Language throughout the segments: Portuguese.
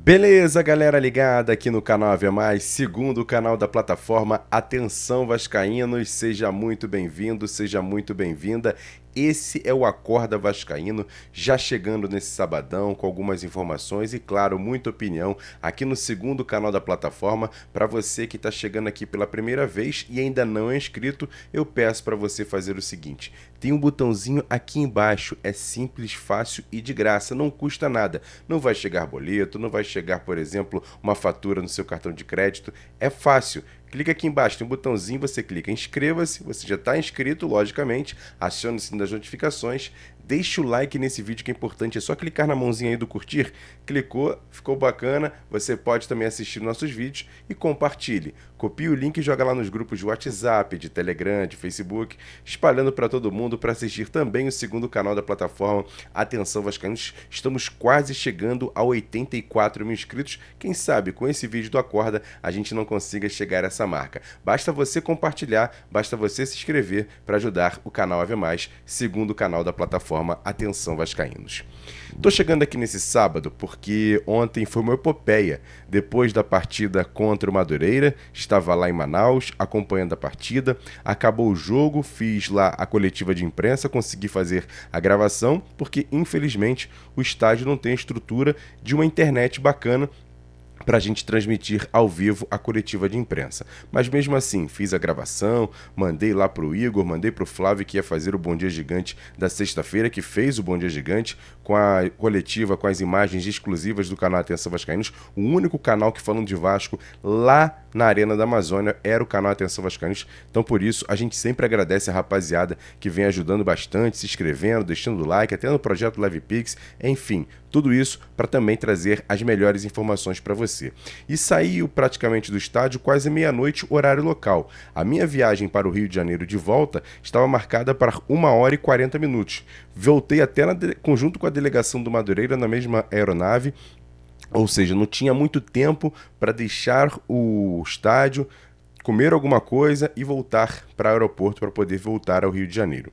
Beleza, galera ligada aqui no canal Ave Mais, segundo canal da plataforma. Atenção, vascaínos, seja muito bem-vindo, seja muito bem-vinda. Esse é o Acorda Vascaíno, já chegando nesse sabadão com algumas informações e, claro, muita opinião aqui no segundo canal da plataforma. Para você que está chegando aqui pela primeira vez e ainda não é inscrito, eu peço para você fazer o seguinte: tem um botãozinho aqui embaixo, é simples, fácil e de graça, não custa nada. Não vai chegar boleto, não vai chegar, por exemplo, uma fatura no seu cartão de crédito, é fácil. Clica aqui embaixo, tem um botãozinho, você clica em inscreva-se, você já está inscrito, logicamente, acione o sininho das notificações, deixa o like nesse vídeo que é importante, é só clicar na mãozinha aí do curtir, clicou, ficou bacana, você pode também assistir nossos vídeos e compartilhe. Copie o link e joga lá nos grupos de WhatsApp, de Telegram, de Facebook, espalhando para todo mundo para assistir também o segundo canal da plataforma. Atenção, vascaínos, estamos quase chegando a 84 mil inscritos, quem sabe com esse vídeo do Acorda a gente não consiga chegar a essa marca. Basta você compartilhar, basta você se inscrever para ajudar o canal Ave Mais, segundo canal da plataforma Atenção Vascaínos. Tô chegando aqui nesse sábado porque ontem foi uma epopeia. Depois da partida contra o Madureira, estava lá em Manaus acompanhando a partida, acabou o jogo, fiz lá a coletiva de imprensa, consegui fazer a gravação, porque infelizmente o estádio não tem estrutura de uma internet bacana para a gente transmitir ao vivo a coletiva de imprensa. Mas mesmo assim, fiz a gravação, mandei lá para o Igor, mandei para o Flávio, que ia fazer o Bom Dia Gigante da sexta-feira, que fez o Bom Dia Gigante com a coletiva, com as imagens exclusivas do canal Atenção Vascaínos. O único canal que falando de Vasco lá na Arena da Amazônia era o canal Atenção Vascaínos. Então por isso a gente sempre agradece a rapaziada que vem ajudando bastante, se inscrevendo, deixando o like, até no projeto LivePix, enfim, tudo isso para também trazer as melhores informações para você. E saiu praticamente do estádio quase meia-noite, horário local. A minha viagem para o Rio de Janeiro de volta estava marcada para 1 hora e 40 minutos. Voltei até junto com a delegação do Madureira na mesma aeronave, ou seja, não tinha muito tempo para deixar o estádio, comer alguma coisa e voltar para o aeroporto para poder voltar ao Rio de Janeiro.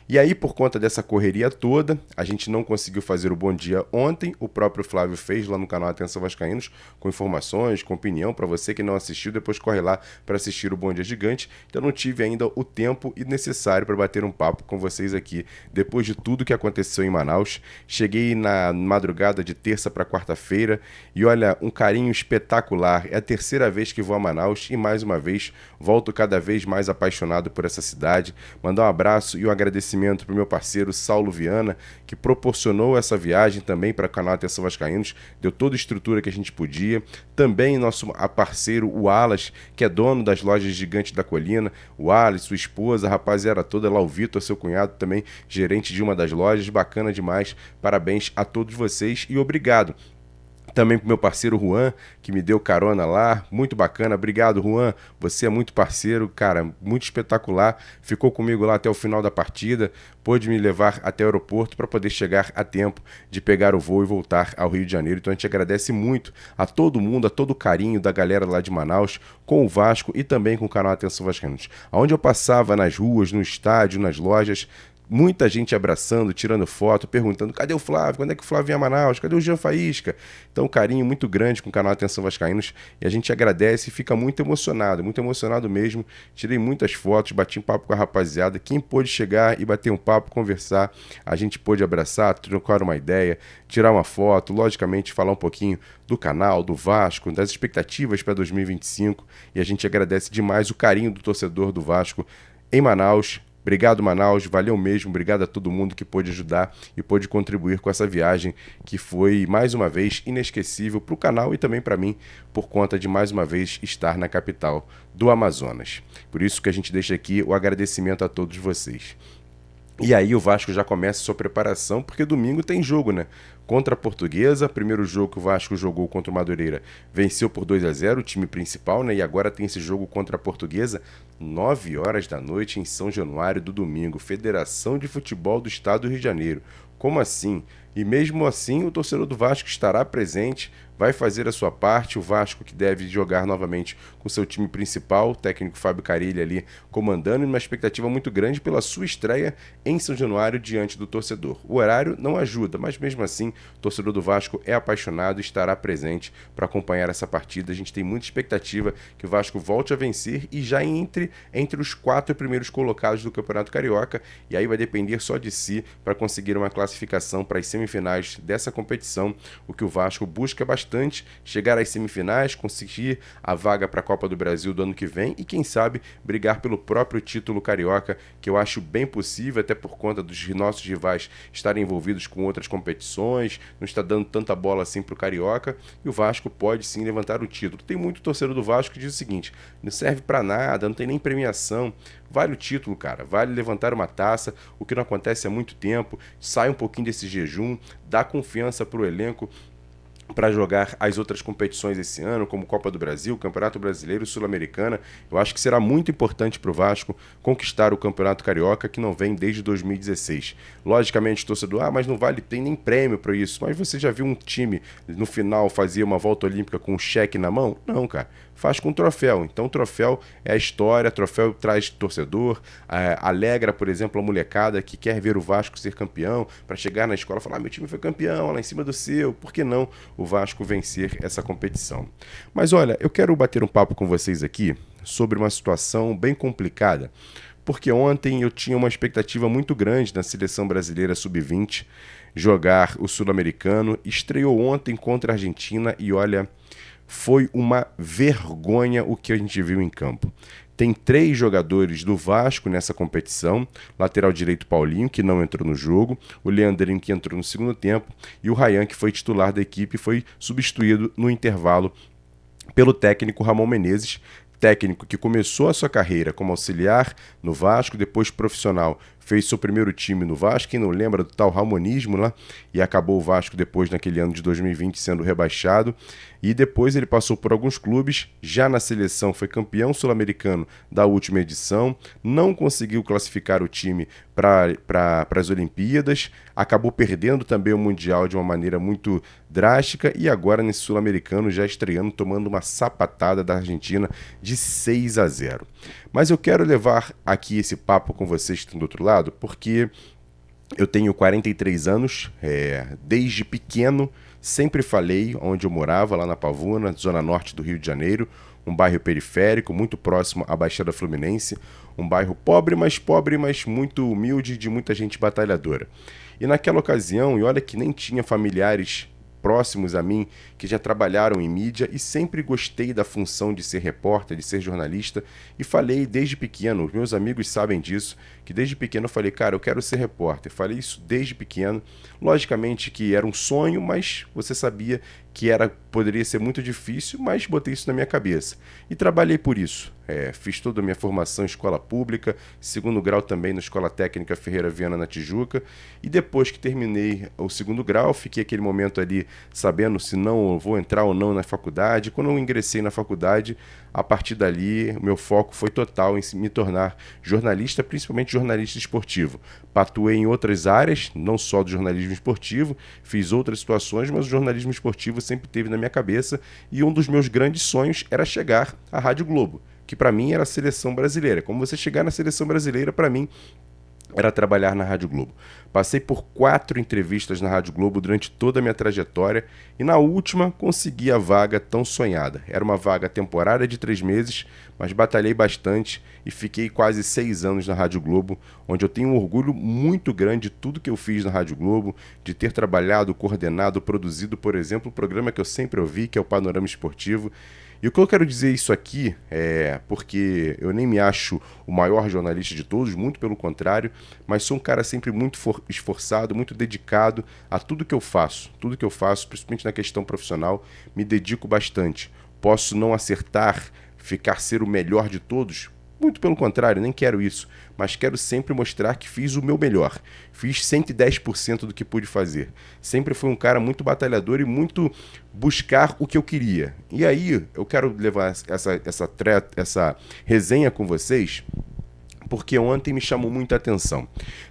E aí, por conta dessa correria toda, a gente não conseguiu fazer o Bom Dia ontem. O próprio Flávio fez lá no canal Atenção Vascaínos, com informações, com opinião. Para você que não assistiu, depois corre lá para assistir o Bom Dia Gigante. Então não tive ainda o tempo necessário para bater um papo com vocês aqui, depois de tudo que aconteceu em Manaus. Cheguei na madrugada de terça para quarta-feira e olha, um carinho espetacular. É a terceira vez que vou a Manaus e mais uma vez volto cada vez mais apaixonado por essa cidade. Mandar um abraço e um agradecimento para o meu parceiro Saulo Viana, que proporcionou essa viagem também para o canal Atenção Vascaínos, deu toda a estrutura que a gente podia. Também nosso parceiro, o Alas, que é dono das lojas Gigante da Colina, o Alas, sua esposa, a rapaziada toda lá, o Vitor, seu cunhado, também gerente de uma das lojas, bacana demais. Parabéns a todos vocês e obrigado. Também pro meu parceiro Juan, que me deu carona lá, muito bacana, obrigado Juan, você é muito parceiro, cara, muito espetacular, ficou comigo lá até o final da partida, pôde me levar até o aeroporto para poder chegar a tempo de pegar o voo e voltar ao Rio de Janeiro. Então a gente agradece muito a todo mundo, a todo o carinho da galera lá de Manaus, com o Vasco e também com o canal Atenção Vascaínos. Aonde eu passava, nas ruas, no estádio, nas lojas, muita gente abraçando, tirando foto, perguntando: cadê o Flávio? Quando é que o Flávio vem a Manaus? Cadê o Jean Faísca? Então, um carinho muito grande com o canal Atenção Vascaínos e a gente agradece e fica muito emocionado mesmo. Tirei muitas fotos, bati um papo com a rapaziada. Quem pôde chegar e bater um papo, conversar, a gente pôde abraçar, trocar uma ideia, tirar uma foto, logicamente falar um pouquinho do canal, do Vasco, das expectativas para 2025 e a gente agradece demais o carinho do torcedor do Vasco em Manaus. Obrigado, Manaus, valeu mesmo, obrigado a todo mundo que pôde ajudar e pôde contribuir com essa viagem que foi, mais uma vez, inesquecível para o canal e também para mim, por conta de, mais uma vez, estar na capital do Amazonas. Por isso que a gente deixa aqui o agradecimento a todos vocês. E aí o Vasco já começa sua preparação, porque domingo tem jogo, né? Contra a Portuguesa, primeiro jogo que o Vasco jogou contra o Madureira, venceu por 2-0 o time principal, né? E agora tem esse jogo contra a Portuguesa, 9 horas da noite em São Januário do domingo, Federação de Futebol do Estado do Rio de Janeiro. Como assim? E mesmo assim, o torcedor do Vasco estará presente, vai fazer a sua parte. O Vasco que deve jogar novamente com seu time principal, o técnico Fábio Carille ali comandando, e uma expectativa muito grande pela sua estreia em São Januário diante do torcedor. O horário não ajuda, mas mesmo assim, o torcedor do Vasco é apaixonado e estará presente para acompanhar essa partida. A gente tem muita expectativa que o Vasco volte a vencer e já entre os 4 primeiros colocados do Campeonato Carioca, e aí vai depender só de si para conseguir uma classificação para as semifinais dessa competição. O que o Vasco busca bastante, chegar às semifinais, conseguir a vaga para a Copa do Brasil do ano que vem e, quem sabe, brigar pelo próprio título carioca, que eu acho bem possível, até por conta dos nossos rivais estarem envolvidos com outras competições, não está dando tanta bola assim para o carioca, e o Vasco pode sim levantar o título. Tem muito torcedor do Vasco que diz o seguinte: não serve para nada, não tem nem premiação. Vale o título, cara, vale levantar uma taça, o que não acontece há muito tempo. Sai um pouquinho desse jejum, dá confiança para o elenco para jogar as outras competições esse ano, como Copa do Brasil, Campeonato Brasileiro, Sul-Americana. Eu acho que será muito importante para o Vasco conquistar o Campeonato Carioca, que não vem desde 2016. Logicamente, torcedor, mas não vale, tem nem prêmio para isso. Mas você já viu um time, no final, fazer uma volta olímpica com um cheque na mão? Não, cara. Faz com troféu. Então, troféu é a história, troféu traz torcedor, alegra, por exemplo, a molecada que quer ver o Vasco ser campeão, para chegar na escola e falar: meu time foi campeão, lá em cima do seu, por que não o Vasco vencer essa competição? Mas olha, eu quero bater um papo com vocês aqui sobre uma situação bem complicada, porque ontem eu tinha uma expectativa muito grande na seleção brasileira sub-20 jogar o Sul-Americano, estreou ontem contra a Argentina e olha, foi uma vergonha o que a gente viu em campo. Tem 3 jogadores do Vasco nessa competição: lateral direito Paulinho, que não entrou no jogo, o Leandrinho, que entrou no segundo tempo, e o Ryan, que foi titular da equipe, foi substituído no intervalo pelo técnico Ramon Menezes, técnico que começou a sua carreira como auxiliar no Vasco, depois profissional, fez seu primeiro time no Vasco. Quem não lembra do tal Ramonismo lá, e acabou o Vasco depois naquele ano de 2020 sendo rebaixado, e depois ele passou por alguns clubes, já na seleção foi campeão sul-americano da última edição, não conseguiu classificar o time para as Olimpíadas, acabou perdendo também o Mundial de uma maneira muito drástica, e agora nesse sul-americano já estreando, tomando uma sapatada da Argentina de 6-0. Mas eu quero levar aqui esse papo com vocês que estão do outro lado, porque eu tenho 43 anos, desde pequeno sempre falei onde eu morava, lá na Pavuna, zona norte do Rio de Janeiro, um bairro periférico, muito próximo à Baixada Fluminense, um bairro pobre, mas muito humilde, de muita gente batalhadora. E naquela ocasião, e olha que nem tinha familiares próximos a mim que já trabalharam em mídia, e sempre gostei da função de ser repórter, de ser jornalista, e falei desde pequeno, os meus amigos sabem disso, que desde pequeno eu falei: cara, eu quero ser repórter. Falei isso desde pequeno, logicamente que era um sonho, mas você sabia que poderia ser muito difícil, mas botei isso na minha cabeça e trabalhei por isso. Fiz toda a minha formação em escola pública, segundo grau também na Escola Técnica Ferreira Viana, na Tijuca, e depois que terminei o segundo grau, fiquei aquele momento ali sabendo se não vou entrar ou não na faculdade. Quando eu ingressei na faculdade, a partir dali, o meu foco foi total em me tornar jornalista, principalmente jornalista esportivo. Atuei em outras áreas, não só do jornalismo esportivo, fiz outras situações, mas o jornalismo esportivo sempre teve na minha cabeça, e um dos meus grandes sonhos era chegar à Rádio Globo, que para mim era a seleção brasileira. Como você chegar na seleção brasileira, para mim, era trabalhar na Rádio Globo. Passei por 4 entrevistas na Rádio Globo durante toda a minha trajetória, e na última consegui a vaga tão sonhada. Era uma vaga temporária de 3 meses, mas batalhei bastante e fiquei quase 6 anos na Rádio Globo, onde eu tenho um orgulho muito grande de tudo que eu fiz na Rádio Globo, de ter trabalhado, coordenado, produzido, por exemplo, o programa que eu sempre ouvi, que é o Panorama Esportivo. E o que eu quero dizer isso aqui é porque eu nem me acho o maior jornalista de todos, muito pelo contrário, mas sou um cara sempre muito esforçado, muito dedicado a tudo que eu faço, principalmente na questão profissional, me dedico bastante. Posso não acertar, ser o melhor de todos? Muito pelo contrário, nem quero isso, mas quero sempre mostrar que fiz o meu melhor. Fiz 110% do que pude fazer. Sempre fui um cara muito batalhador e muito buscar o que eu queria. E aí, eu quero levar essa resenha com vocês porque ontem me chamou muita atenção.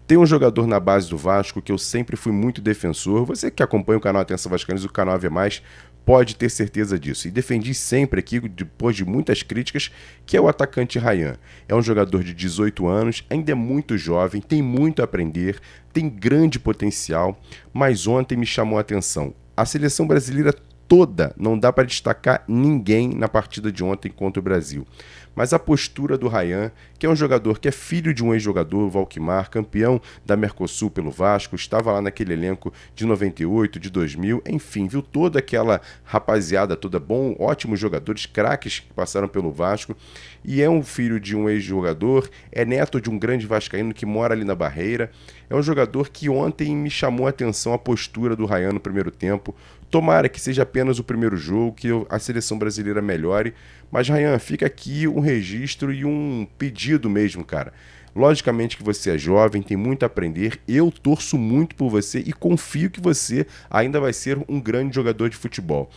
Tem um jogador na base do Vasco que eu sempre fui muito defensor. Você que acompanha o canal Atenção Vascaínos, o canal Ave Mais, pode ter certeza disso. E defendi sempre aqui, depois de muitas críticas, que é o atacante Ryan. É um jogador de 18 anos, ainda é muito jovem, tem muito a aprender, tem grande potencial, mas ontem me chamou a atenção. A seleção brasileira toda, não dá para destacar ninguém na partida de ontem contra o Brasil. Mas a postura do Ryan, que é um jogador que é filho de um ex-jogador, Valquimar, campeão da Mercosul pelo Vasco, estava lá naquele elenco de 98, de 2000, enfim, viu toda aquela rapaziada toda bom, ótimos jogadores, craques que passaram pelo Vasco, e é um filho de um ex-jogador, é neto de um grande vascaíno que mora ali na Barreira, é um jogador que ontem me chamou a atenção a postura do Ryan no primeiro tempo. Tomara que seja apenas o primeiro jogo, que a seleção brasileira melhore. Mas, Ryan, fica aqui um registro e um pedido mesmo, cara. Logicamente que você é jovem, tem muito a aprender. Eu torço muito por você e confio que você ainda vai ser um grande jogador de futebol.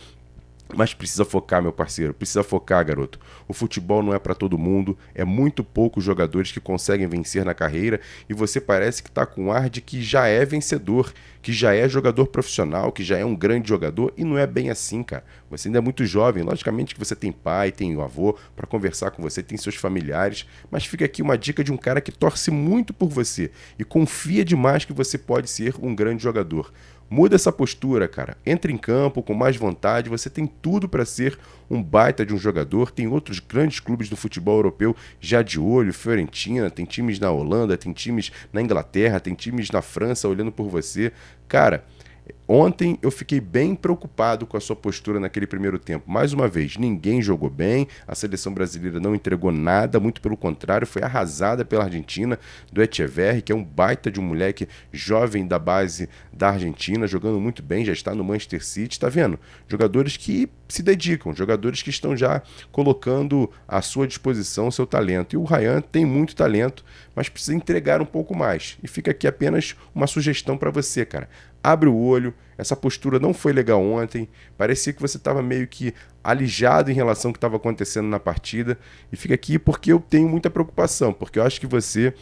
Mas precisa focar, meu parceiro, precisa focar, garoto. O futebol não é para todo mundo, é muito poucos jogadores que conseguem vencer na carreira e você parece que tá com ar de que já é vencedor, que já é jogador profissional, que já é um grande jogador e não é bem assim, cara. Você ainda é muito jovem, logicamente que você tem pai, tem o avô para conversar com você, tem seus familiares, mas fica aqui uma dica de um cara que torce muito por você e confia demais que você pode ser um grande jogador. Muda essa postura, cara. Entre em campo com mais vontade. Você tem tudo para ser um baita de um jogador. Tem outros grandes clubes do futebol europeu já de olho. Fiorentina, tem times na Holanda, tem times na Inglaterra, tem times na França olhando por você. Cara, ontem eu fiquei bem preocupado com a sua postura naquele primeiro tempo. Mais uma vez, ninguém jogou bem, a seleção brasileira não entregou nada, muito pelo contrário, foi arrasada pela Argentina, do Etcheverri, que é um baita de um moleque jovem da base da Argentina, jogando muito bem, já está no Manchester City, tá vendo? Jogadores que se dedicam, jogadores que estão já colocando à sua disposição o seu talento. E o Ryan tem muito talento, mas precisa entregar um pouco mais. E fica aqui apenas uma sugestão para você, cara. Abre o olho, essa postura não foi legal ontem, parecia que você estava meio que alijado em relação ao que estava acontecendo na partida, e fica aqui porque eu tenho muita preocupação, porque eu acho que você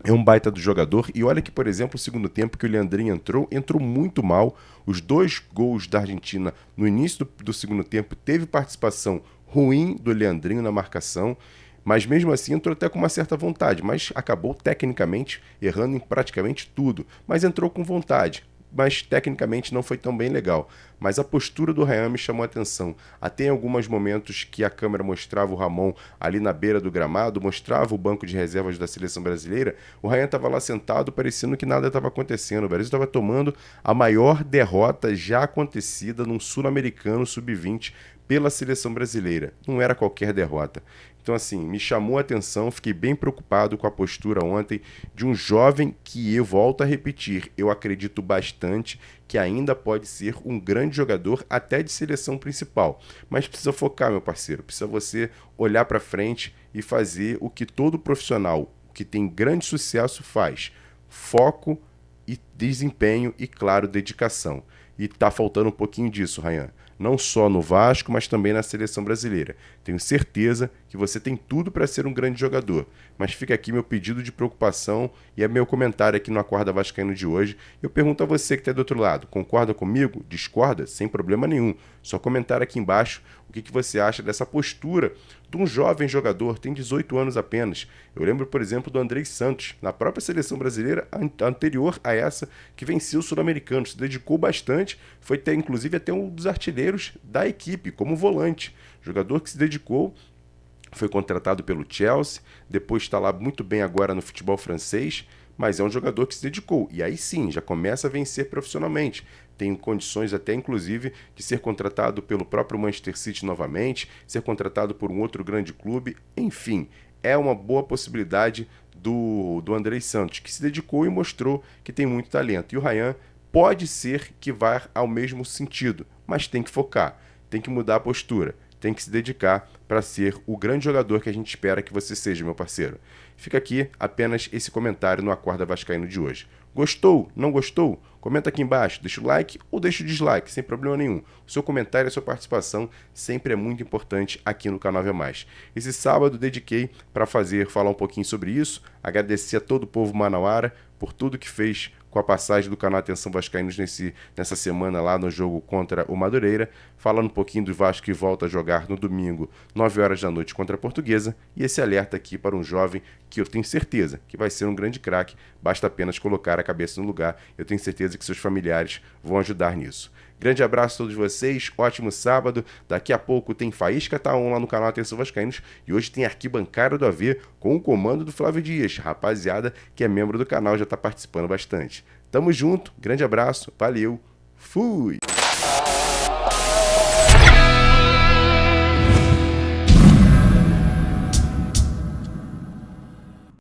é um baita do jogador, e olha que, por exemplo, o segundo tempo que o Leandrinho entrou muito mal, os 2 gols da Argentina no início do segundo tempo teve participação ruim do Leandrinho na marcação, mas mesmo assim entrou até com uma certa vontade, mas acabou tecnicamente errando em praticamente tudo, mas entrou com vontade. Mas tecnicamente não foi tão bem legal. Mas a postura do Ryan me chamou a atenção. Até em alguns momentos que a câmera mostrava o Ramon ali na beira do gramado, mostrava o banco de reservas da seleção brasileira, o Ryan estava lá sentado parecendo que nada estava acontecendo. O Brasil estava tomando a maior derrota já acontecida num sul-americano sub-20 pela seleção brasileira. Não era qualquer derrota. Então, assim, me chamou a atenção, fiquei bem preocupado com a postura ontem de um jovem que, eu volto a repetir, eu acredito bastante que ainda pode ser um grande jogador até de seleção principal. Mas precisa focar, meu parceiro, precisa você olhar para frente e fazer o que todo profissional que tem grande sucesso faz. Foco e desempenho e, claro, dedicação. E tá faltando um pouquinho disso, Ryan. Não só no Vasco, mas também na seleção brasileira. Tenho certeza que você tem tudo para ser um grande jogador. Mas fica aqui meu pedido de preocupação e é meu comentário aqui no Acorda Vascaíno de hoje. Eu pergunto a você que está do outro lado, concorda comigo? Discorda? Sem problema nenhum. Só comentar aqui embaixo o que você acha dessa postura de um jovem jogador, tem 18 anos apenas. Eu lembro, por exemplo, do Andrei Santos, na própria seleção brasileira anterior a essa, que venceu o Sul-Americano, se dedicou bastante, foi ter, inclusive até um dos artilheiros da equipe, como volante. Jogador que se dedicou, foi contratado pelo Chelsea, depois está lá muito bem agora no futebol francês, mas é um jogador que se dedicou. E aí sim, já começa a vencer profissionalmente. Tem condições até, inclusive, de ser contratado pelo próprio Manchester City novamente, ser contratado por um outro grande clube. Enfim, é uma boa possibilidade do Andrei Santos, que se dedicou e mostrou que tem muito talento. E o Ryan pode ser que vá ao mesmo sentido, mas tem que focar, tem que mudar a postura, tem que se dedicar para ser o grande jogador que a gente espera que você seja, meu parceiro. Fica aqui apenas esse comentário no Acorda Vascaíno de hoje. Gostou? Não gostou? Comenta aqui embaixo, deixa o like ou deixa o dislike, sem problema nenhum. O seu comentário e a sua participação sempre é muito importante aqui no canal Vê Mais. Esse sábado dediquei para falar um pouquinho sobre isso, agradecer a todo o povo manauara por tudo que fez com a passagem do canal Atenção Vascaínos nessa semana lá no jogo contra o Madureira, falando um pouquinho do Vasco que volta a jogar no domingo, 9 horas da noite contra a Portuguesa, e esse alerta aqui para um jovem que eu tenho certeza que vai ser um grande craque, basta apenas colocar a cabeça no lugar, eu tenho certeza que seus familiares vão ajudar nisso. Grande abraço a todos vocês, ótimo sábado, daqui a pouco tem Faísca Tá On lá no canal Atenção Vascaínos e hoje tem Arquibancada do AV com o comando do Flávio Dias, rapaziada que é membro do canal já está participando bastante. Tamo junto, grande abraço, valeu, fui!